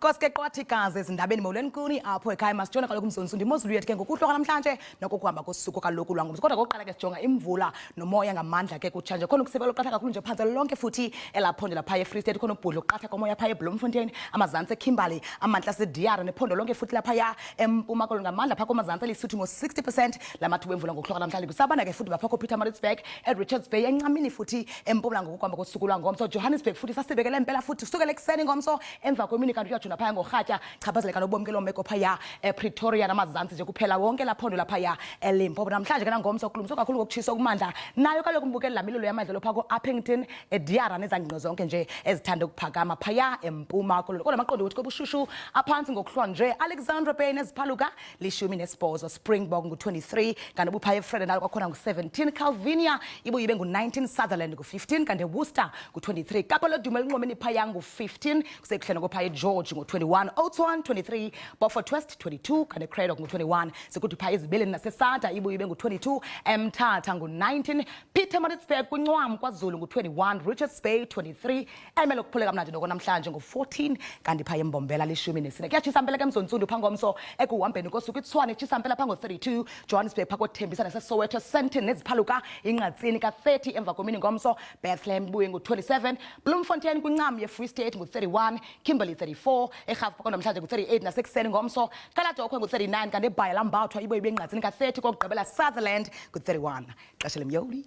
Koske kwathi kaze ezindabeni mawulenkuni apho ekhaya masijona kaloku umzonsundi Imozulu yethu ke ngokuhloka namhlanje nokuhamba kosuku kaloku lwangomso kodwa kokuqala ke sijonga imvula nomoya ngamandla ke kutshanje khona ukusebela oqatha kakhulu nje phansi lonke futhi elaphondo lapha eFree State khona ubhudlo oqatha komoya pha eBloemfontein amazantsi eKimberley amantla seDiara nephondo lonke futhi lapha ya empuma kolunga ngamandla pha komazantsi elisuthu ngo-60% lamathuba emvula ngokuhloka namhlanje kusabana ke futhi bapha koPietermaritzburg eRichards Bay encamini futhi empuma ngokuhamba kosuku lwangomso Johannesburg futhi sasibekele impela futhi kusukela ekuseni ngomso emva kwemini kanti uyajuna phaya ngorhatya chaphazeleka nobomkelo meko phaya ePretoria namazantsi nje kuphela wonke laphondo lapha ya eLimpopo namhlanje ke nangomso kulumso kakhulu ngokutshisa kumandla nayo kaloku umbukela lamililo yamadlelo phako Uppington eDiara nezangqino zonke nje ezithanda ukuphakama phaya empuma kodwa amaqondo ukuthi kobushushu aphansi ngokuhlwa nje Alexandra Bay neziphaluka lishumi nesibhozo Springbok ngu-23 kanti buphaya eFredenal kwakhona ngu-17 Calvinia ibuyibe ngu-19 Sutherland ngu-15 kanti Worcester ngu-23 Kapa lodumo elinqomeni phaya ngu-15 kusekuhlena kophaya George ngu-21 Oudtshoorn 23 Beaufort West 22 kanti Craddock ngu-21 sekuthi phaya ezibeleni nasesata ibuyibe ngu-22 Mthatha ngu-19 Pietermaritzburg kuNcwam kwaZulu ngu-21 Richards Bay 23 emele ukuphuleka mnandi noko namhlanje ngu-14 kanti phaya embombela lishumi nesine kuyatshisa mpela ke emzonsundi phangomso ekuhambeni kosuku iTshwane itshisa mpela phango 32 Johannesburg phako Thembisa naseSoweto Sandton neziphaluka inqatsini ka-30 emva kwemini ngomso Bethlehem ibuye ngu-27 Bloemfontein kwincam yeFree State ngu-31 Kimberley 34 eRhafu phako namhlanje ngu-38 nasekuseni ngomso Kaladokhwe ngu-39 kanti eBhayi lambathwa ibuye ibe enqatsini ka-30 kokugqibela Sutherland ngu-31 xesha lemyoli